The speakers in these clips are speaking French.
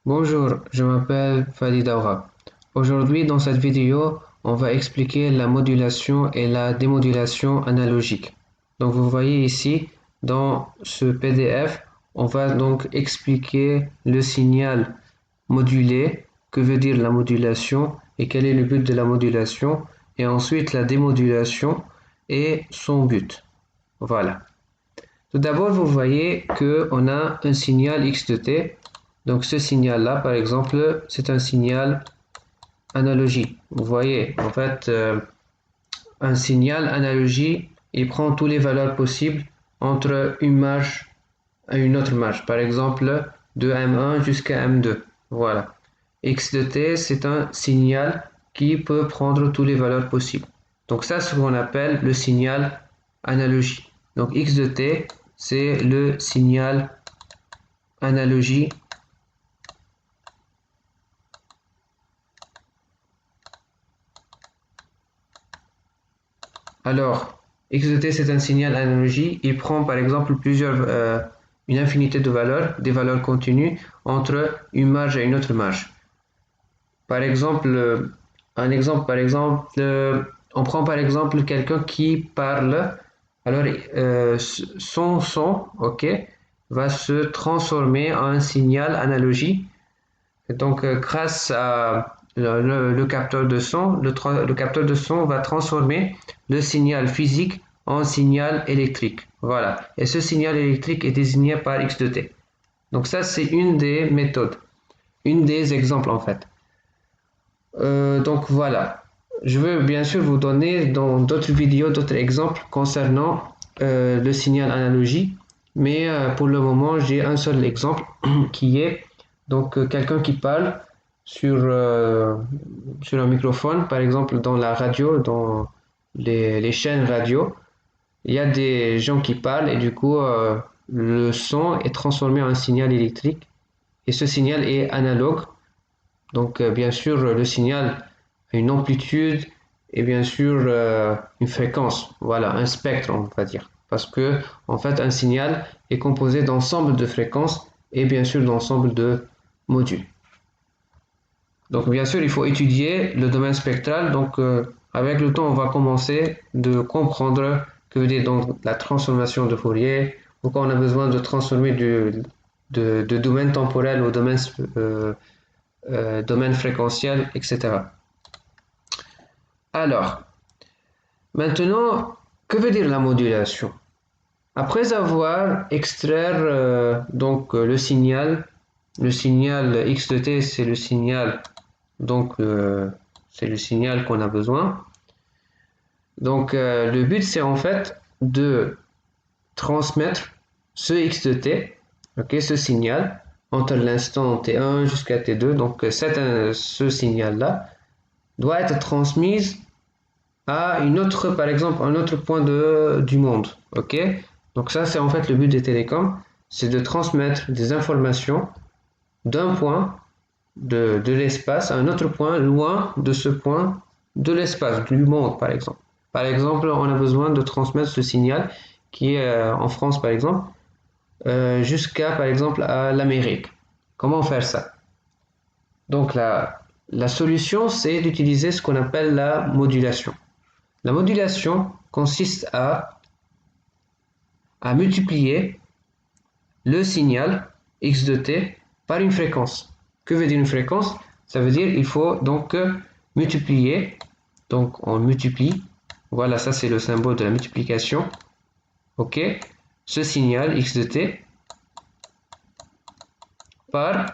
Bonjour, je m'appelle Fadi Daura. Aujourd'hui, dans cette vidéo, on va expliquer la modulation et la démodulation analogique. Donc, vous voyez ici, dans ce PDF, on va donc expliquer le signal modulé, que veut dire la modulation et quel est le but de la modulation, et ensuite la démodulation et son but. Voilà. Tout d'abord, vous voyez qu'on a un signal x de t. Donc ce signal-là, par exemple, c'est un signal analogie. Vous voyez, en fait, un signal analogie, il prend toutes les valeurs possibles entre une marge et une autre marge. Par exemple, de M1 jusqu'à M2. Voilà. X de t, c'est un signal qui peut prendre toutes les valeurs possibles. Donc ça, c'est ce qu'on appelle le signal analogie. Donc x de t, c'est le signal analogie. Alors, x de t, c'est un signal analogie. Il prend par exemple une infinité de valeurs, des valeurs continues, entre une marge et une autre marge. Par exemple, on prend par exemple quelqu'un qui parle. Alors, son son, ok, va se transformer en un signal analogie. Et donc, grâce à le capteur de son, le capteur de son va transformer le signal physique en signal électrique. Voilà. Et ce signal électrique est désigné par x de t. Donc ça, c'est une des méthodes, une des exemples en fait. Donc voilà. Je veux bien sûr vous donner dans d'autres vidéos d'autres exemples concernant le signal analogie, mais pour le moment j'ai un seul exemple qui est donc quelqu'un qui parle sur un microphone, par exemple dans la radio, dans les chaînes radio. Il y a des gens qui parlent et du coup le son est transformé en un signal électrique et ce signal est analogue. Donc, bien sûr, le signal a une amplitude et bien sûr une fréquence, voilà, un spectre, on va dire. Parce que, en fait, un signal est composé d'ensemble de fréquences et bien sûr d'ensemble de modules. Donc, bien sûr, il faut étudier le domaine spectral. Donc, avec le temps, on va commencer de comprendre que veut dire donc la transformation de Fourier, pourquoi on a besoin de transformer de domaine temporel au domaine fréquentiel, etc. Alors, maintenant, que veut dire la modulation? Après avoir extraire le signal x de t, c'est le signal c'est le signal qu'on a besoin. Donc, le but c'est en fait de transmettre ce x de t, ok, ce signal entre l'instant t1 jusqu'à t2. Donc, ce signal là doit être transmise à une autre, par exemple, un autre point du monde. Ok. Donc ça, c'est en fait le but des télécoms, c'est de transmettre des informations d'un point de l'espace à un autre point loin de ce point de l'espace, du monde, par exemple. Par exemple, on a besoin de transmettre ce signal qui est en France, par exemple, jusqu'à, par exemple, à l'Amérique. Comment faire ça? Donc la solution, c'est d'utiliser ce qu'on appelle la modulation. La modulation consiste à multiplier le signal x de t par une fréquence. Que veut dire une fréquence? Ça veut dire qu'il faut donc multiplier, donc on multiplie, voilà, ça c'est le symbole de la multiplication, ok, ce signal x de t par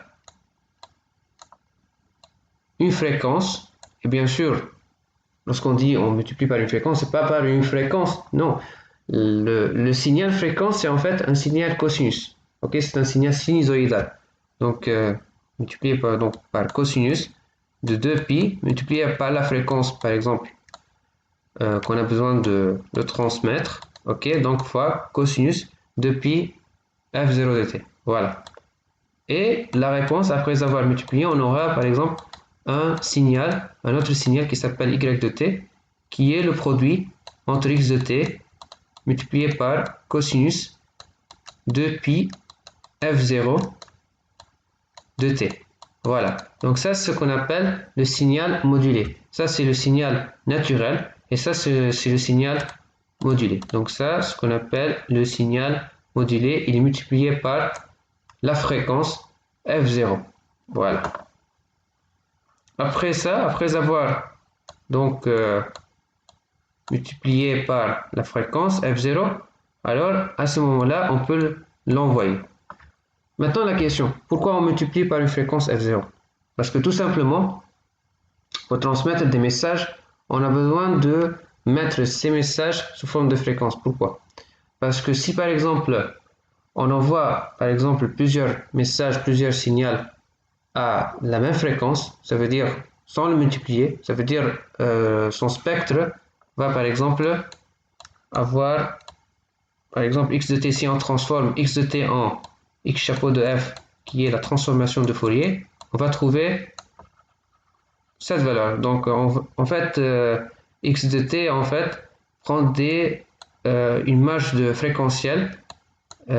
une fréquence, et bien sûr, lorsqu'on dit on multiplie par une fréquence, c'est pas par une fréquence, non. Le signal fréquence, c'est en fait un signal cosinus. Ok, c'est un signal sinusoïdal. Donc, multiplié par cosinus de 2pi, multiplié par la fréquence, par exemple, qu'on a besoin de transmettre. Ok, donc fois cosinus de pi f0 de t. Voilà. Et la réponse, après avoir multiplié, on aura par exemple un autre signal qui s'appelle y de t, qui est le produit entre x de t multiplié par cosinus de pi f0 de t. Voilà. Donc ça, c'est ce qu'on appelle le signal modulé. Ça, c'est le signal naturel. Et ça, c'est le signal modulé. Donc ça, ce qu'on appelle le signal modulé, il est multiplié par la fréquence F0. Voilà. Après ça, après avoir donc multiplié par la fréquence F0, alors à ce moment-là, on peut l'envoyer. Maintenant, la question, pourquoi on multiplie par une fréquence F0? Parce que tout simplement, pour transmettre des messages, on a besoin de mettre ces messages sous forme de fréquence. Pourquoi? Parce que si par exemple, on envoie par exemple plusieurs messages, plusieurs signaux à la même fréquence, ça veut dire sans le multiplier, ça veut dire son spectre va par exemple avoir par exemple x de t, si on transforme x de t en x chapeau de f qui est la transformation de Fourier, on va trouver cette valeur. Donc en fait x de t en fait prend une marge de fréquentiel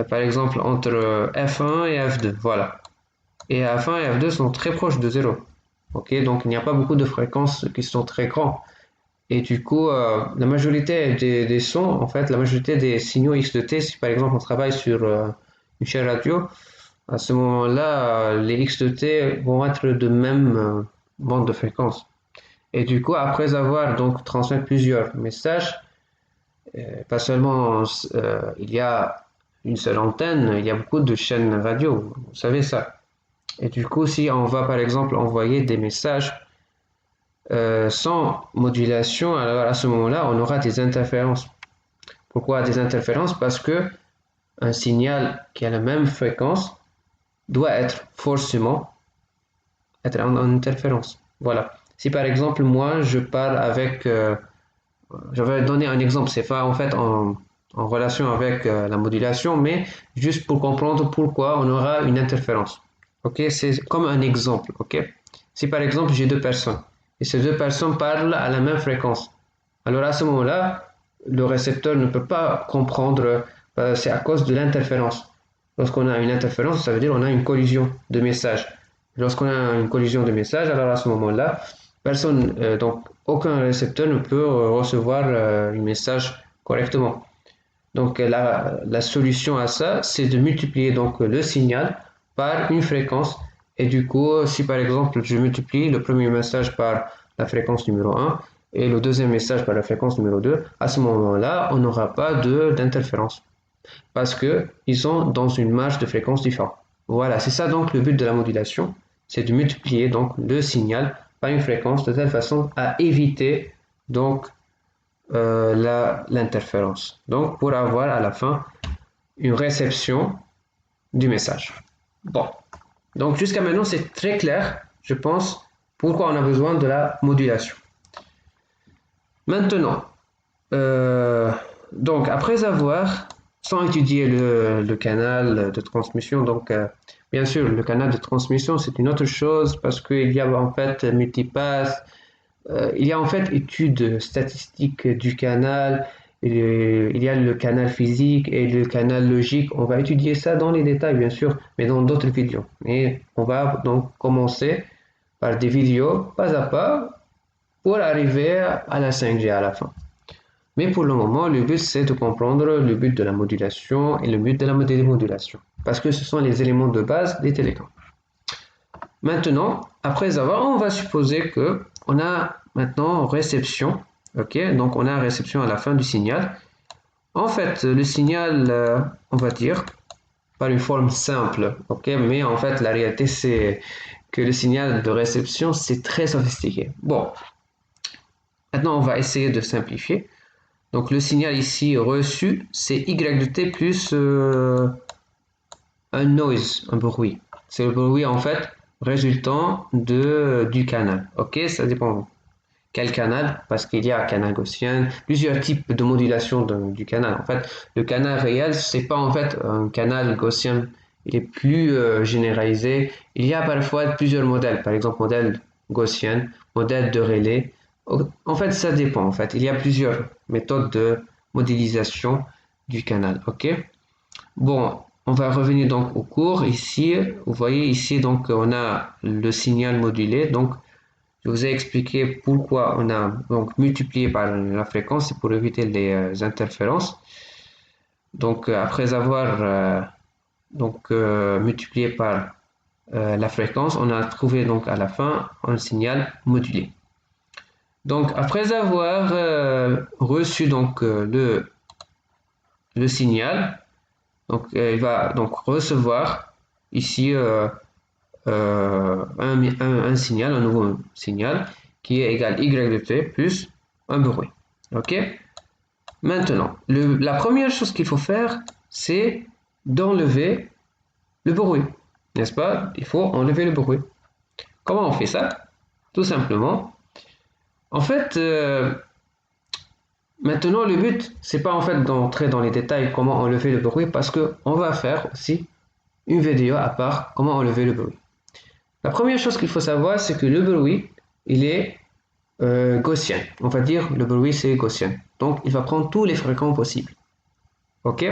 par exemple entre f1 et f2, voilà. Et f1 et f2 sont très proches de 0. Ok, donc il n'y a pas beaucoup de fréquences qui sont très grandes. Et du coup, la majorité des sons, en fait, la majorité des signaux X de T, si par exemple on travaille sur une chaîne radio, à ce moment-là, les X de T vont être de même bande de fréquence. Et du coup, après avoir donc transmis plusieurs messages, pas seulement il y a une seule antenne, il y a beaucoup de chaînes radio, vous savez ça. Et du coup, si on va par exemple envoyer des messages sans modulation, alors à ce moment-là, on aura des interférences. Pourquoi des interférences? Parce que un signal qui a la même fréquence doit être forcément être en interférence. Voilà. Si par exemple, moi, je parle avec... je vais donner un exemple, c'est pas en fait en relation avec la modulation, mais juste pour comprendre pourquoi on aura une interférence. Ok, c'est comme un exemple. Ok, si par exemple j'ai deux personnes et ces deux personnes parlent à la même fréquence, alors à ce moment-là, le récepteur ne peut pas comprendre, c'est à cause de l'interférence. Lorsqu'on a une interférence, ça veut dire qu'on a une collision de messages. Lorsqu'on a une collision de messages, alors à ce moment-là, personne, donc aucun récepteur ne peut recevoir un message correctement. Donc la solution à ça, c'est de multiplier donc le signal par une fréquence. Et du coup, si par exemple je multiplie le premier message par la fréquence numéro 1 et le deuxième message par la fréquence numéro 2, à ce moment-là, on n'aura pas d'interférence. Parce qu'ils sont dans une marge de fréquence différente. Voilà, c'est ça donc le but de la modulation, c'est de multiplier donc le signal par une fréquence de telle façon à éviter donc l'interférence. Donc pour avoir à la fin une réception du message. Bon, donc jusqu'à maintenant c'est très clair, je pense, pourquoi on a besoin de la modulation. Maintenant, donc après avoir, sans étudier le canal de transmission, donc bien sûr le canal de transmission c'est une autre chose parce qu'il y a en fait multipass, il y a en fait étude statistique du canal, il y a le canal physique et le canal logique. On va étudier ça dans les détails, bien sûr, mais dans d'autres vidéos. Et on va donc commencer par des vidéos pas à pas pour arriver à la 5G à la fin. Mais pour le moment, le but c'est de comprendre le but de la modulation et le but de la démodulation, parce que ce sont les éléments de base des télécoms. Maintenant, après avoir, on va supposer que on a maintenant réception. Ok, donc on a réception à la fin du signal. En fait, le signal, on va dire, par une forme simple. Ok, mais en fait, la réalité c'est que le signal de réception c'est très sophistiqué. Bon, maintenant on va essayer de simplifier. Donc le signal ici reçu, c'est y de t plus un noise, un bruit. C'est le bruit en fait résultant du canal. Ok, ça dépend quel canal, parce qu'il y a un canal gaussien, plusieurs types de modulation du canal. En fait, le canal réel, c'est pas en fait un canal gaussien, il est plus généralisé. Il y a parfois plusieurs modèles, par exemple modèle gaussien, modèle de relais. En fait, ça dépend. En fait, il y a plusieurs méthodes de modélisation du canal. Ok. Bon, on va revenir donc au cours. Ici, vous voyez ici, donc on a le signal modulé. Donc, je vous ai expliqué pourquoi on a donc multiplié par la fréquence, c'est pour éviter les interférences. Donc, après avoir multiplié par la fréquence, on a trouvé donc à la fin un signal modulé. Donc, après avoir reçu donc le signal, donc il va donc recevoir ici un signal, un nouveau signal qui est égal y de t plus un bruit. Ok. Maintenant, la première chose qu'il faut faire, c'est d'enlever le bruit, n'est-ce pas? Il faut enlever le bruit. Comment on fait ça? Tout simplement. En fait, maintenant le but, c'est pas en fait d'entrer dans les détails comment enlever le bruit parce que on va faire aussi une vidéo à part comment enlever le bruit. La première chose qu'il faut savoir, c'est que le bruit, il est gaussien. On va dire le bruit c'est gaussien. Donc il va prendre tous les fréquences possibles. Ok?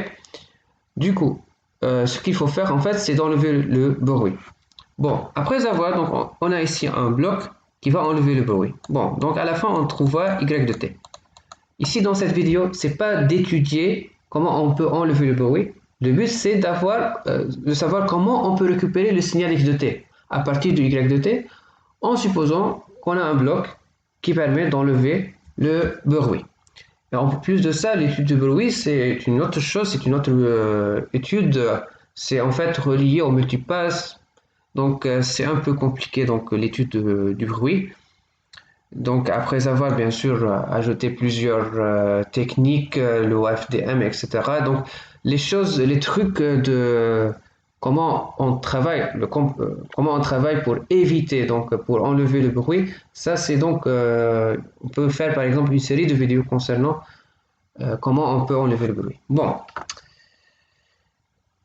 Du coup, ce qu'il faut faire en fait, c'est d'enlever le bruit. Bon, après avoir, donc on a ici un bloc qui va enlever le bruit. Bon, donc à la fin on trouvera y de t. Ici dans cette vidéo, c'est pas d'étudier comment on peut enlever le bruit. Le but c'est de savoir comment on peut récupérer le signal x de t à partir de y de t en supposant qu'on a un bloc qui permet d'enlever le bruit. Et en plus de ça, l'étude du bruit, c'est une autre chose, c'est une autre étude, c'est en fait relié au multipass. Donc c'est un peu compliqué donc l'étude du bruit. Donc après avoir bien sûr ajouté plusieurs techniques, le OFDM, etc. Donc les trucs de comment on travaille, comment on travaille pour éviter, donc pour enlever le bruit, ça c'est donc, on peut faire par exemple une série de vidéos concernant comment on peut enlever le bruit. Bon,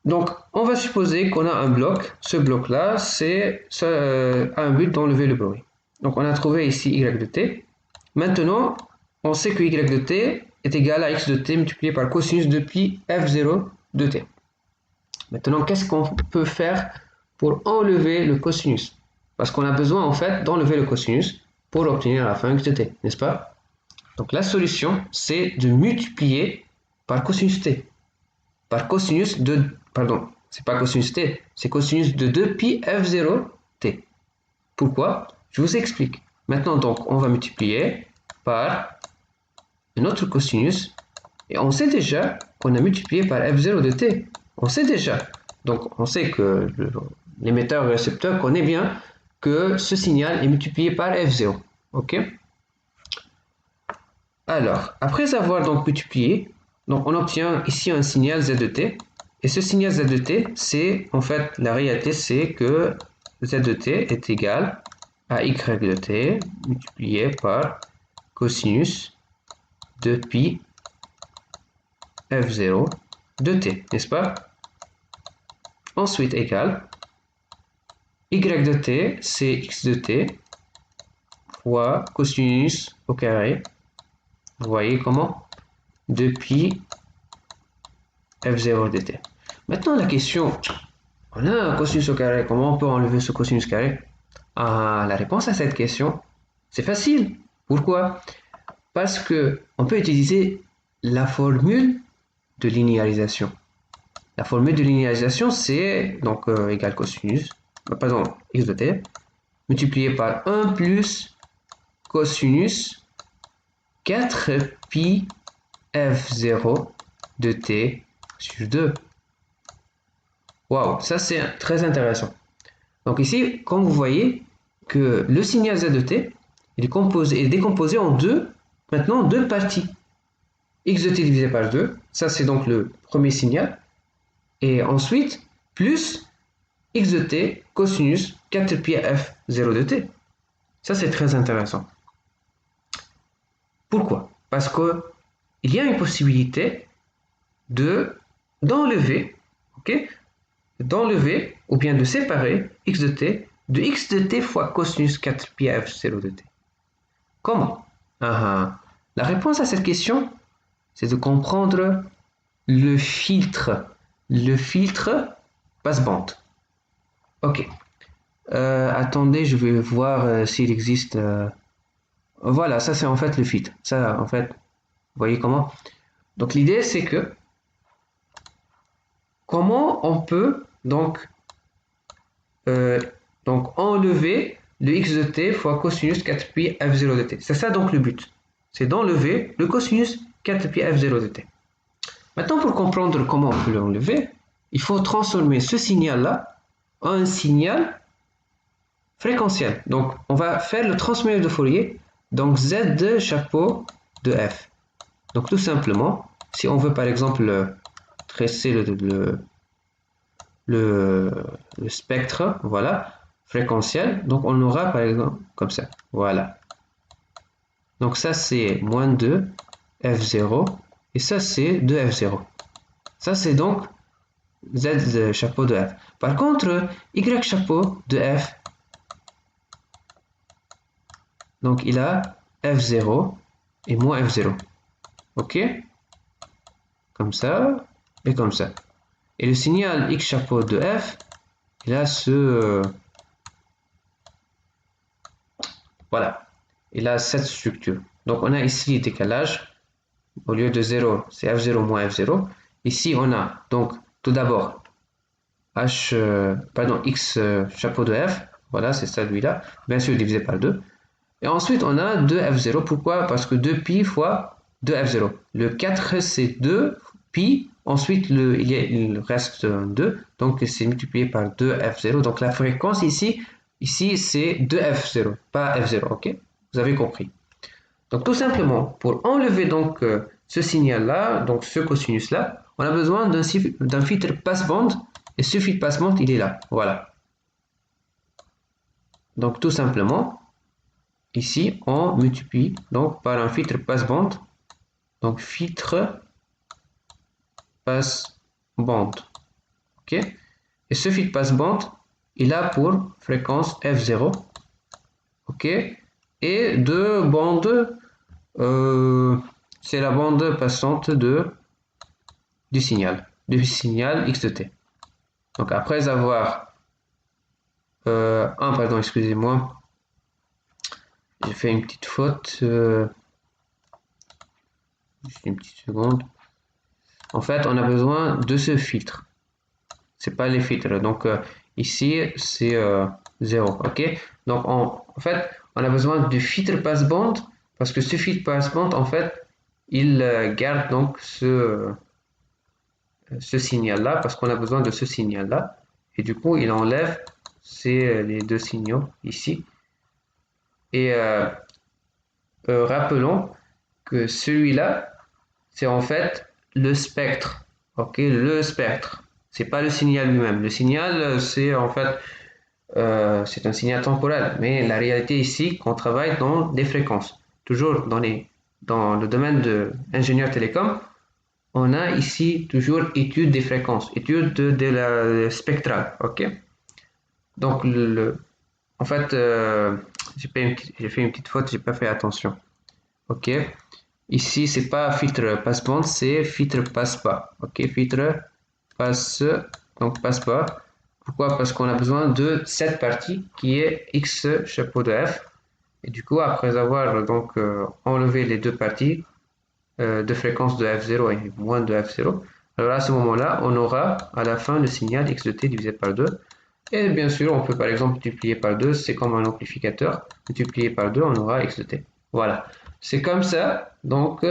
donc on va supposer qu'on a un bloc, ce bloc-là, a un but d'enlever le bruit. Donc on a trouvé ici y de t. Maintenant, on sait que y de t est égal à x de t multiplié par cosinus de pi f0 de t. Maintenant, qu'est-ce qu'on peut faire pour enlever le cosinus? Parce qu'on a besoin en fait d'enlever le cosinus pour obtenir la fin x de t, n'est-ce pas? Donc la solution, c'est de multiplier par cosinus t. Par cosinus de... Pardon, c'est pas cosinus t, c'est cosinus de 2pi f0 t. Pourquoi? Je vous explique. Maintenant, donc, on va multiplier par un autre cosinus. Et on sait déjà qu'on a multiplié par f0 de t. On sait déjà. Donc, on sait que l'émetteur et le récepteur connaît bien que ce signal est multiplié par f0. Ok? Alors, après avoir donc multiplié, donc on obtient ici un signal z de t. Et ce signal z de t, c'est en fait la réalité, c'est que z de t est égal à y de t multiplié par cosinus de pi f0 de t, n'est-ce pas? Ensuite égal y de t, c'est x de t fois cosinus au carré. Vous voyez comment? De pi f0 de t. Maintenant la question, on a un cosinus au carré, comment on peut enlever ce cosinus carré? La réponse à cette question, c'est facile. Pourquoi? Parce que on peut utiliser la formule de linéarisation. La formule de linéarisation, c'est donc égal cosinus, pardon, x de t, multiplié par 1 plus cosinus 4 pi f0 de t sur 2. Waouh, ça c'est très intéressant. Donc ici, comme vous voyez que le signal z de t est décomposé en maintenant deux parties. X de t divisé par 2, ça c'est donc le premier signal. Et ensuite, plus x de t cosinus 4 pi f0 de t. Ça c'est très intéressant. Pourquoi? Parce qu'il y a une possibilité d'enlever, ok, d'enlever ou bien de séparer x de t fois cosinus 4 pi f0 de t. Comment? La réponse à cette question, c'est de comprendre le filtre. le filtre passe-bande. Ok. Attendez, je vais voir s'il existe. Voilà, ça c'est en fait le filtre. Ça, en fait, vous voyez comment? Donc l'idée c'est que comment on peut euh, donc enlever le x de t fois cosinus 4 pi f0 de t. C'est ça donc le but. C'est d'enlever le cosinus 4 pi f0 de t. Maintenant, pour comprendre comment on peut l'enlever, il faut transformer ce signal-là en un signal fréquentiel. Donc, on va faire le transmetteur de Fourier, donc Z de chapeau de f. Donc, tout simplement, si on veut par exemple tracer le spectre, voilà, fréquentiel, donc on aura par exemple comme ça, voilà. Donc ça c'est moins 2 f0 et ça c'est 2 f0. Ça c'est donc Z chapeau de f. Par contre, Y chapeau de f, donc il a f0 et moins f0. Ok? Comme ça et comme ça. Et le signal X chapeau de f, il a voilà. Il a cette structure. Donc on a ici décalage. Au lieu de 0, c'est f0 moins f0. Ici on a donc tout d'abord x chapeau de f. Voilà, c'est celui-là. Bien sûr divisé par 2. Et ensuite, on a 2f0. Pourquoi? Parce que 2pi fois 2f0. Le 4, c'est 2 pi. Ensuite, il reste 2. Donc, c'est multiplié par 2f0. Donc, la fréquence ici c'est 2f0, pas f0. OK? Vous avez compris. Donc, tout simplement, pour enlever donc ce signal-là, donc ce cosinus-là, on a besoin d'un filtre passe-bande. Et ce filtre passe-bande, il est là. Voilà. Donc, tout simplement, ici, on multiplie donc par un filtre passe-bande. Donc, filtre passe-bande. OK? Et ce filtre passe-bande, il a pour fréquence F0. OK? Et deux bandes, c'est la bande passante du signal X de t. Donc, après avoir... pardon, excusez-moi. J'ai fait une petite faute. Juste une petite seconde. En fait, on a besoin de ce filtre. C'est pas les filtres. Donc ici, c'est 0. OK? Donc en fait, on a besoin du filtre passe-bande parce que ce filtre passe-bande, en fait, il garde donc ce signal-là parce qu'on a besoin de ce signal-là. Et du coup, il enlève les deux signaux ici. Et rappelons que celui-là, c'est en fait le spectre. Ok, le spectre. C'est pas le signal lui-même. Le signal, c'est en fait, c'est un signal temporel. Mais la réalité ici, qu'on travaille dans des fréquences. Toujours dans le domaine de l'ingénieur télécom, on a ici toujours étude des fréquences, étude de la spectrale. Ok. Donc en fait, j'ai fait une petite faute, j'ai pas fait attention. Ok. Ici, c'est pas filtre passe-bande, c'est filtre passe-pas. Ok, filtre passe, donc passe-pas. Pourquoi? Parce qu'on a besoin de cette partie qui est X chapeau de F. Et du coup, après avoir donc enlevé les deux parties de fréquence de F0 et moins de F0, alors à ce moment-là, on aura à la fin le signal X de t divisé par 2. Et bien sûr, on peut par exemple multiplier par 2, c'est comme un amplificateur. Multiplier par 2, on aura X de t. Voilà. C'est comme ça donc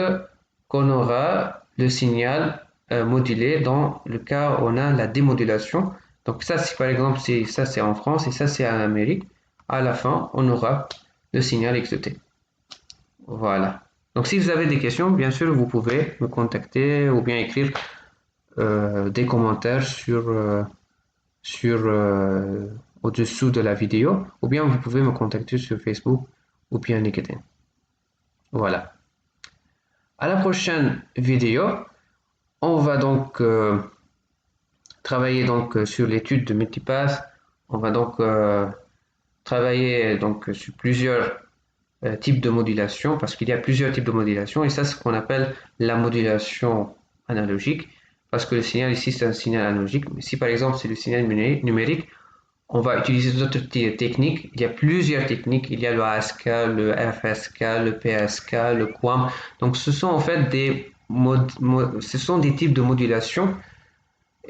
qu'on aura le signal modulé dans le cas où on a la démodulation. Donc ça, si par exemple, ça c'est en France et ça c'est en Amérique, à la fin, on aura le signal X de t. Voilà. Donc si vous avez des questions, bien sûr, vous pouvez me contacter ou bien écrire des commentaires au-dessous de la vidéo, ou bien vous pouvez me contacter sur Facebook ou bien LinkedIn. Voilà. À la prochaine vidéo, on va donc travailler donc sur l'étude de multipass. On va donc travailler donc sur plusieurs types de modulation parce qu'il y a plusieurs types de modulation et ça c'est ce qu'on appelle la modulation analogique. parce que le signal ici c'est un signal analogique. Mais si par exemple c'est le signal numérique, on va utiliser d'autres techniques. Il y a plusieurs techniques. Il y a le ASK, le FSK, le PSK, le QAM. Donc ce sont en fait ce sont des types de modulation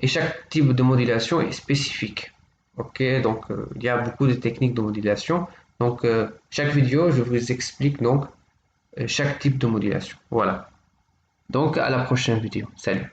et chaque type de modulation est spécifique. Ok, donc il y a beaucoup de techniques de modulation. Donc chaque vidéo, je vous explique donc chaque type de modulation. Voilà. Donc à la prochaine vidéo. Salut.